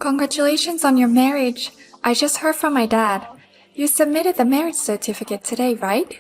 Congratulations on your marriage. I just heard from my dad. You submitted the marriage certificate today, right?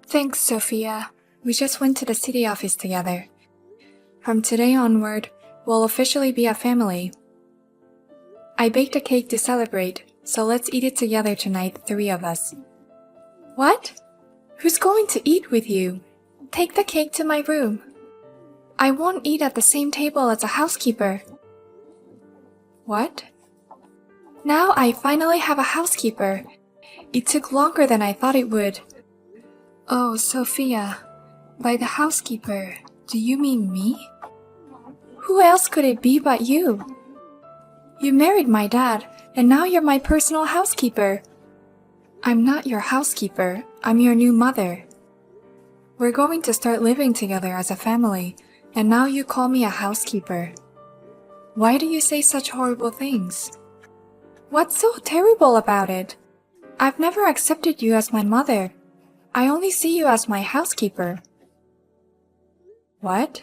Thanks, Sophia. We just went to the city office together. From today onward, we'll officially be a family. I baked a cake to celebrate, so let's eat it together tonight, the three of us. What? Who's going to eat with you? Take the cake to my room. I won't eat at the same table as a housekeeper. What? Now I finally have a housekeeper. It took longer than I thought it would. Oh, Sophia, by the housekeeper, do you mean me? Who else could it be but you? You married my dad, and now you're my personal housekeeper. I'm not your housekeeper, I'm your new mother. We're going to start living together as a family, and now you call me a housekeeper. Why do you say such horrible things? What's so terrible about it? I've never accepted you as my mother. I only see you as my housekeeper. What?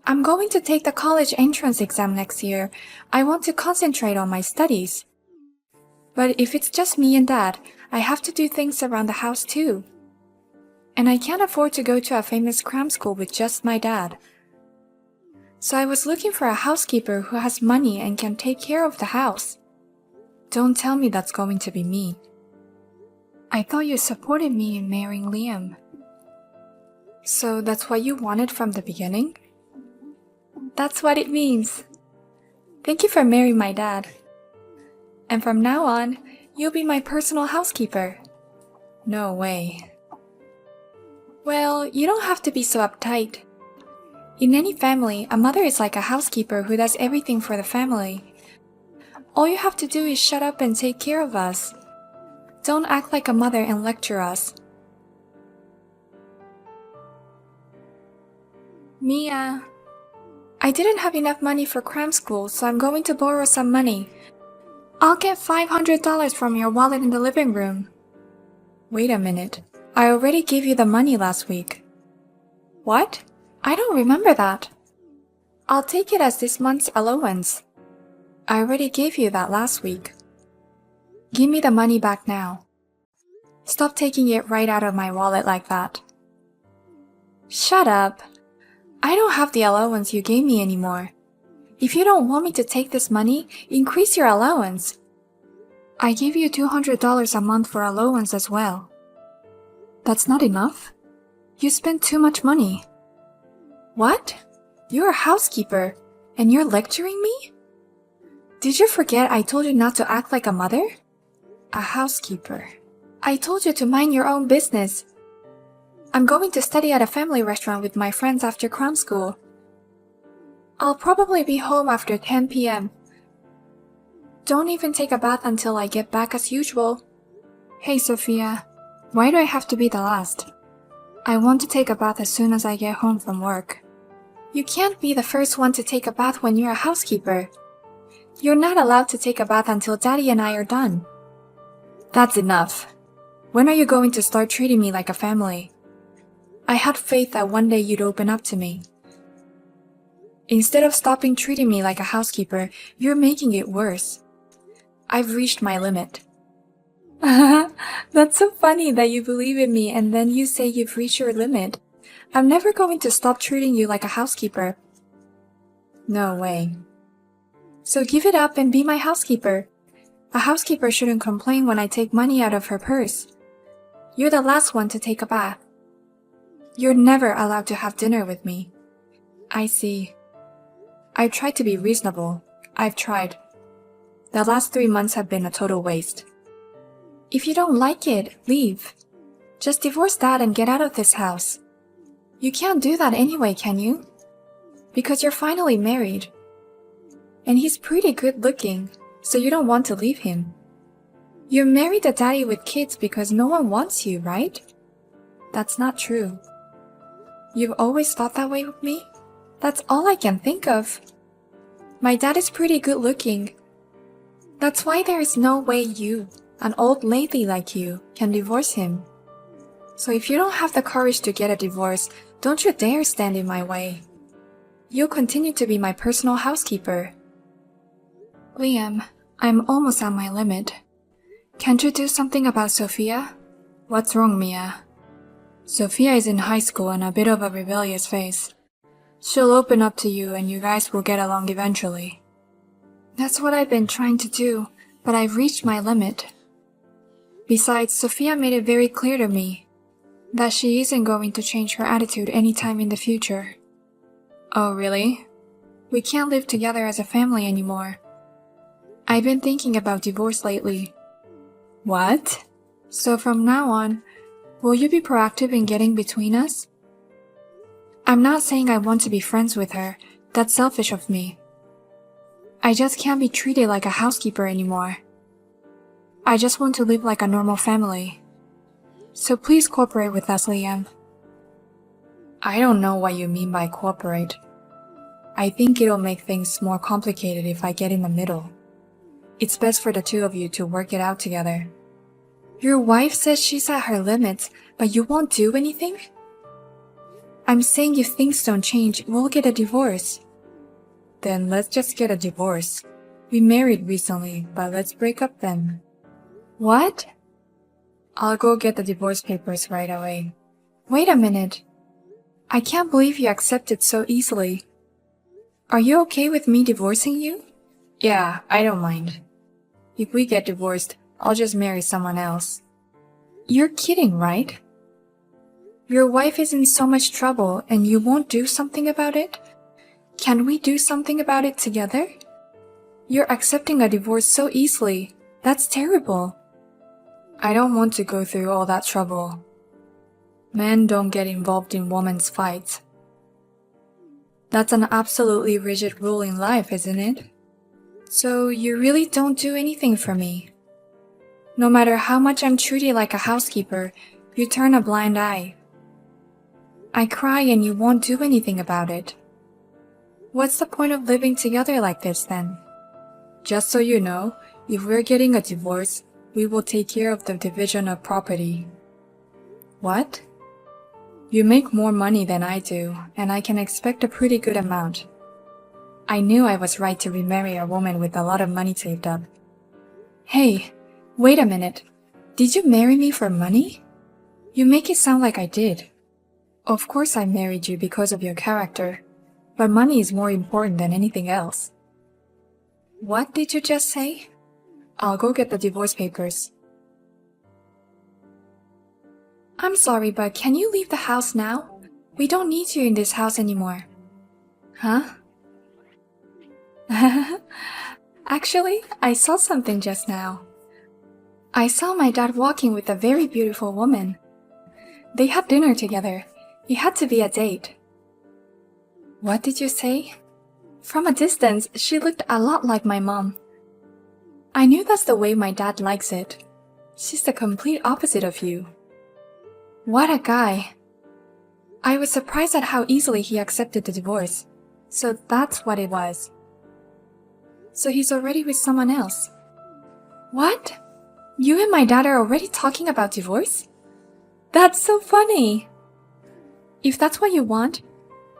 I'm going to take the college entrance exam next year. I want to concentrate on my studies. But if it's just me and Dad, I have to do things around the house too. And I can't afford to go to a famous cram school with just my dad. So I was looking for a housekeeper who has money and can take care of the house. Don't tell me that's going to be me. I thought you supported me in marrying Liam. So that's what you wanted from the beginning? That's what it means. Thank you for marrying my dad. And from now on, you'll be my personal housekeeper. No way. Well, you don't have to be so uptight. In any family, a mother is like a housekeeper who does everything for the family. All you have to do is shut up and take care of us. Don't act like a mother and lecture us. Mia, I didn't have enough money for cram school, so I'm going to borrow some money. I'll get $500 from your wallet in the living room. Wait a minute. I already gave you the money last week. What? I don't remember that. I'll take it as this month's allowance. I already gave you that last week. Give me the money back now. Stop taking it right out of my wallet like that. Shut up. I don't have the allowance you gave me anymore. If you don't want me to take this money, increase your allowance. I give you $200 a month for allowance as well. That's not enough. You spend too much money. What? You're a housekeeper, and you're lecturing me? Did you forget I told you not to act like a mother? A housekeeper. I told you to mind your own business. I'm going to study at a family restaurant with my friends after cram school. I'll probably be home after 10 p.m. Don't even take a bath until I get back as usual. Hey, Sophia. Why do I have to be the last? I want to take a bath as soon as I get home from work. You can't be the first one to take a bath when you're a housekeeper. You're not allowed to take a bath until Daddy and I are done. That's enough. When are you going to start treating me like a family? I had faith that one day you'd open up to me. Instead of stopping treating me like a housekeeper, you're making it worse. I've reached my limit. That's so funny that you believe in me and then you say you've reached your limit. I'm never going to stop treating you like a housekeeper. No way. So give it up and be my housekeeper. A housekeeper shouldn't complain when I take money out of her purse. You're the last one to take a bath. You're never allowed to have dinner with me. I see. I've tried to be reasonable. I've tried. The last 3 months have been a total waste. If you don't like it, leave. Just divorce Dad and get out of this house. You can't do that anyway, can you? Because you're finally married. And he's pretty good looking, so you don't want to leave him. You're married to Daddy with kids because no one wants you, right? That's not true. You've always thought that way with me? That's all I can think of. My dad is pretty good looking. That's why there is no way you, an old lady like you, can divorce him. So if you don't have the courage to get a divorce, don't you dare stand in my way. You'll continue to be my personal housekeeper. Liam, I'm almost at my limit. Can't you do something about Sophia? What's wrong, Mia? Sophia is in high school and a bit of a rebellious phase. She'll open up to you and you guys will get along eventually. That's what I've been trying to do, but I've reached my limit. Besides, Sophia made it very clear to me that she isn't going to change her attitude anytime in the future. Oh, really? We can't live together as a family anymore. I've been thinking about divorce lately. What? So from now on, will you be proactive in getting between us? I'm not saying I want to be friends with her. That's selfish of me. I just can't be treated like a housekeeper anymore. I just want to live like a normal family. So please cooperate with us, Liam. I don't know what you mean by cooperate. I think it'll make things more complicated if I get in the middle. It's best for the two of you to work it out together. Your wife says she's at her limits, but you won't do anything? I'm saying if things don't change, we'll get a divorce. Then let's just get a divorce. We married recently, but let's break up then. What? I'll go get the divorce papers right away. Wait a minute. I can't believe you accepted so easily. Are you okay with me divorcing you? Yeah, I don't mind. If we get divorced, I'll just marry someone else. You're kidding, right? Your wife is in so much trouble and you won't do something about it? Can we do something about it together? You're accepting a divorce so easily. That's terrible. I don't want to go through all that trouble. Men don't get involved in women's fights. That's an absolutely rigid rule in life, isn't it? So you really don't do anything for me. No matter how much I'm treated like a housekeeper, you turn a blind eye. I cry and you won't do anything about it. What's the point of living together like this then? Just so you know, if we're getting a divorce, we will take care of the division of property. What? You make more money than I do, and I can expect a pretty good amount. I knew I was right to remarry a woman with a lot of money saved up. Hey, wait a minute. Did you marry me for money? You make it sound like I did. Of course I married you because of your character, but money is more important than anything else. What did you just say? I'll go get the divorce papers. I'm sorry, but can you leave the house now? We don't need you in this house anymore. Huh? Actually, I saw something just now. I saw my dad walking with a very beautiful woman. They had dinner together. It had to be a date. What did you say? From a distance, she looked a lot like my mom. I knew that's the way my dad likes it. She's the complete opposite of you. What a guy. I was surprised at how easily he accepted the divorce. So that's what it was. So he's already with someone else. What? You and my dad are already talking about divorce? That's so funny. If that's what you want,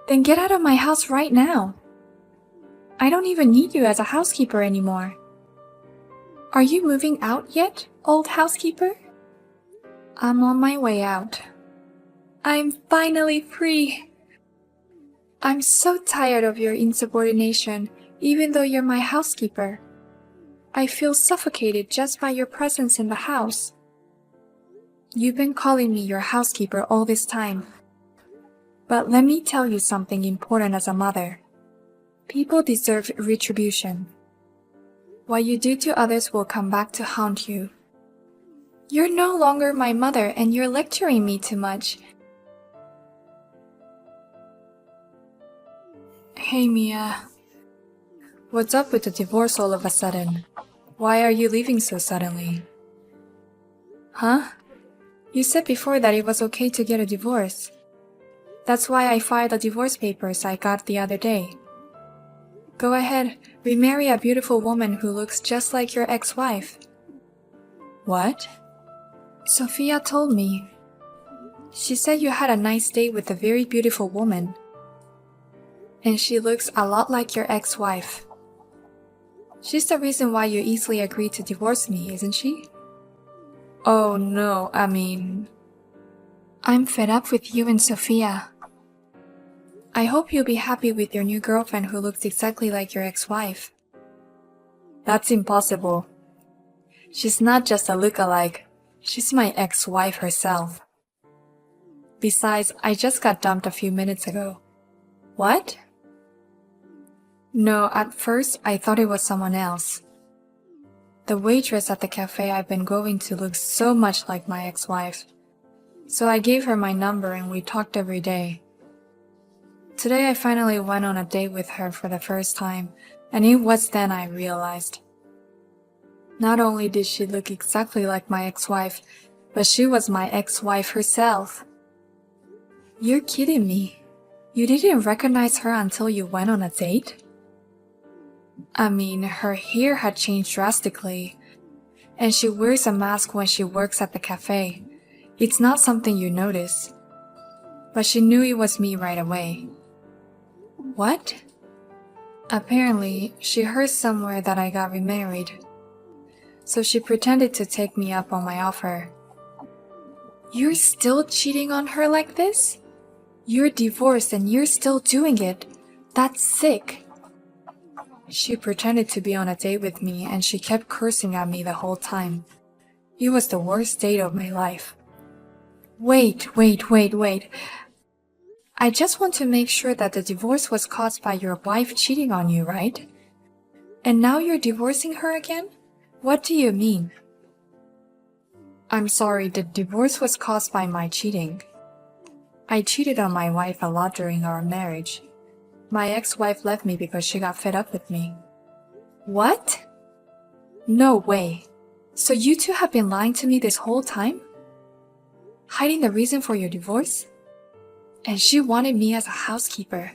then get out of my house right now. I don't even need you as a housekeeper anymore. Are you moving out yet, old housekeeper? I'm on my way out. I'm finally free. I'm so tired of your insubordination, even though you're my housekeeper. I feel suffocated just by your presence in the house. You've been calling me your housekeeper all this time. But let me tell you something important as a mother. People deserve retribution. What you do to others will come back to haunt you. You're no longer my mother and you're lecturing me too much. Hey, Mia. What's up with the divorce all of a sudden? Why are you leaving so suddenly? Huh? You said before that it was okay to get a divorce. That's why I filed the divorce papers I got the other day. Go ahead, remarry a beautiful woman who looks just like your ex-wife. What? Sophia told me. She said you had a nice date with a very beautiful woman. And she looks a lot like your ex-wife. She's the reason why you easily agreed to divorce me, isn't she? Oh no, I'm fed up with you and Sophia. I hope you'll be happy with your new girlfriend who looks exactly like your ex-wife. That's impossible. She's not just a look-alike. She's my ex-wife herself. Besides, I just got dumped a few minutes ago. What? No, at first I thought it was someone else. The waitress at the cafe I've been going to looks so much like my ex-wife. So I gave her my number and we talked every day. Today I finally went on a date with her for the first time, and it was then I realized. Not only did she look exactly like my ex-wife, but she was my ex-wife herself. You're kidding me. You didn't recognize her until you went on a date? Her hair had changed drastically, and she wears a mask when she works at the cafe. It's not something you notice. But she knew it was me right away. What? Apparently, she heard somewhere that I got remarried. So she pretended to take me up on my offer. You're still cheating on her like this? You're divorced and you're still doing it. That's sick. She pretended to be on a date with me and she kept cursing at me the whole time. It was the worst date of my life. Wait. I just want to make sure that the divorce was caused by your wife cheating on you, right? And now you're divorcing her again? What do you mean? I'm sorry, the divorce was caused by my cheating. I cheated on my wife a lot during our marriage. My ex-wife left me because she got fed up with me. What? No way. So you two have been lying to me this whole time? Hiding the reason for your divorce? And she wanted me as a housekeeper.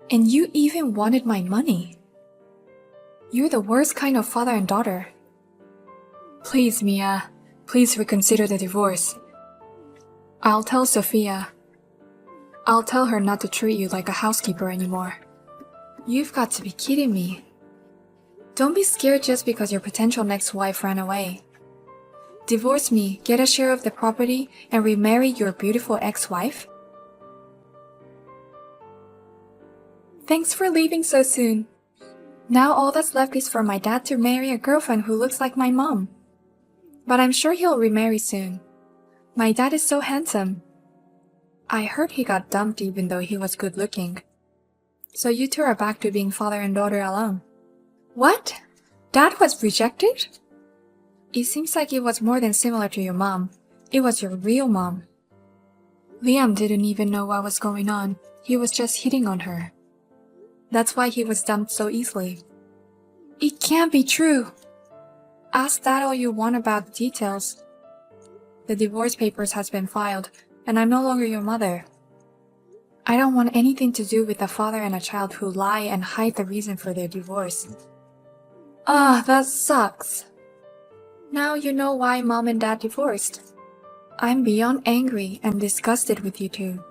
And you even wanted my money. You're the worst kind of father and daughter. Please, Mia. Please reconsider the divorce. I'll tell Sophia. I'll tell her not to treat you like a housekeeper anymore. You've got to be kidding me. Don't be scared just because your potential next wife ran away. Divorce me, get a share of the property, and remarry your beautiful ex-wife? Thanks for leaving so soon. Now all that's left is for my dad to marry a girlfriend who looks like my mom. But I'm sure he'll remarry soon. My dad is so handsome. I heard he got dumped even though he was good looking. So you two are back to being father and daughter alone. What? Dad was rejected? It seems like it was more than similar to your mom. It was your real mom. Liam didn't even know what was going on. He was just hitting on her. That's why he was dumped so easily. It can't be true. Ask Dad all you want about the details. The divorce papers has been filed, and I'm no longer your mother. I don't want anything to do with a father and a child who lie and hide the reason for their divorce. That sucks. Now you know why Mom and Dad divorced. I'm beyond angry and disgusted with you two.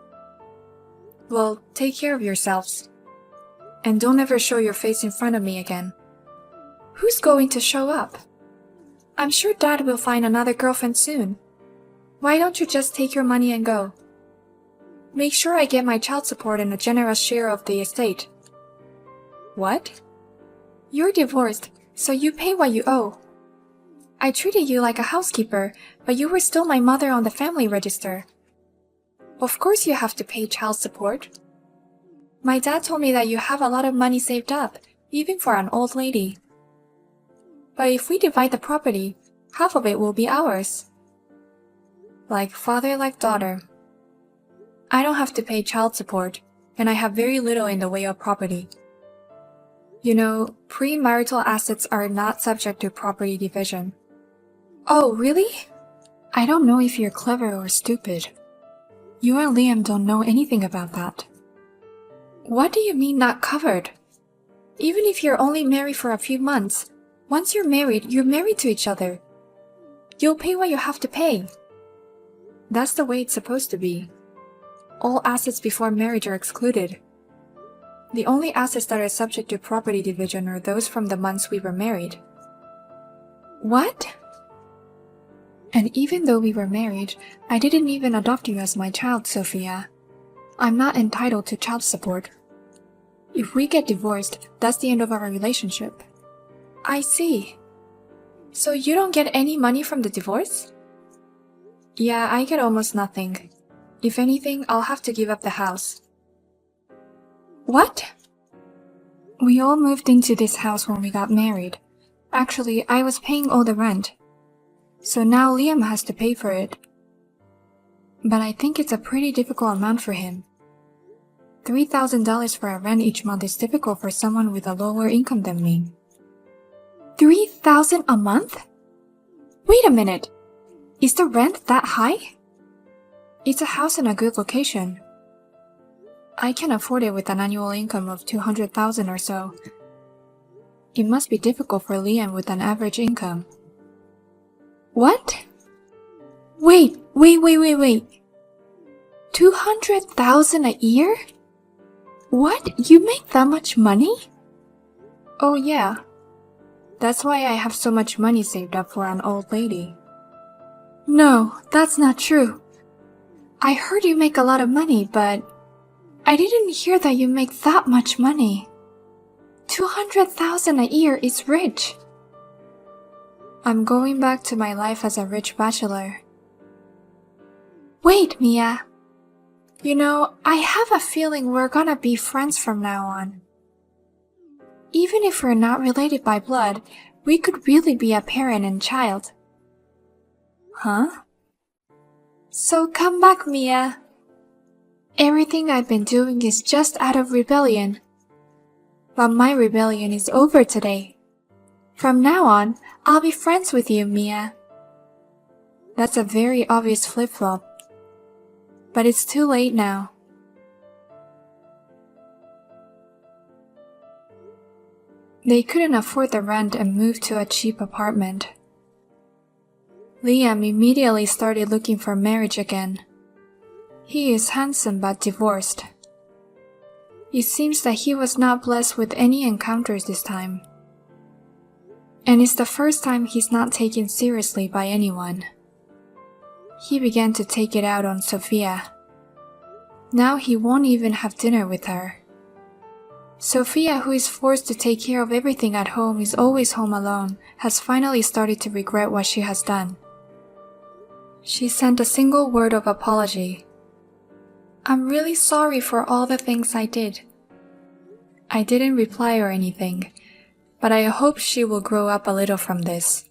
Well, take care of yourselves. And don't ever show your face in front of me again. Who's going to show up? I'm sure Dad will find another girlfriend soon. Why don't you just take your money and go? Make sure I get my child support and a generous share of the estate. What? You're divorced, so you pay what you owe. I treated you like a housekeeper, but you were still my mother on the family register. Of course you have to pay child support. My dad told me that you have a lot of money saved up, even for an old lady. But if we divide the property, half of it will be ours. Like father, like daughter. I don't have to pay child support, and I have very little in the way of property. You know, premarital assets are not subject to property division. Oh, really? I don't know if you're clever or stupid. You and Liam don't know anything about that. What do you mean not covered? Even if you're only married for a few months, once you're married to each other. You'll pay what you have to pay. That's the way it's supposed to be. All assets before marriage are excluded. The only assets that are subject to property division are those from the months we were married. What? And even though we were married, I didn't even adopt you as my child, Sophia. I'm not entitled to child support. If we get divorced, that's the end of our relationship. I see. So you don't get any money from the divorce? Yeah, I get almost nothing. If anything, I'll have to give up the house. What? We all moved into this house when we got married. Actually, I was paying all the rent. So now Liam has to pay for it. But I think it's a pretty difficult amount for him. $3,000 for a rent each month is difficult for someone with a lower income than me. $3,000 a month? Wait a minute. Is the rent that high? It's a house in a good location. I can afford it with an annual income of $200,000 or so. It must be difficult for Liam with an average income. What? Wait. $200,000 a year? What? You make that much money? Oh yeah. That's why I have so much money saved up for an old lady. No, that's not true. I heard you make a lot of money, but I didn't hear that you make that much money. $200,000 a year is rich. I'm going back to my life as a rich bachelor. Wait, Mia. You know, I have a feeling we're gonna be friends from now on. Even if we're not related by blood, we could really be a parent and child. Huh? So come back, Mia. Everything I've been doing is just out of rebellion. But my rebellion is over today. From now on, I'll be friends with you, Mia. That's a very obvious flip-flop. But it's too late now. They couldn't afford the rent and moved to a cheap apartment. Liam immediately started looking for marriage again. He is handsome but divorced. It seems that he was not blessed with any encounters this time. And it's the first time he's not taken seriously by anyone. He began to take it out on Sophia. Now he won't even have dinner with her. Sophia, who is forced to take care of everything at home, is always home alone, has finally started to regret what she has done. She sent a single word of apology. I'm really sorry for all the things I did. I didn't reply or anything, but I hope she will grow up a little from this.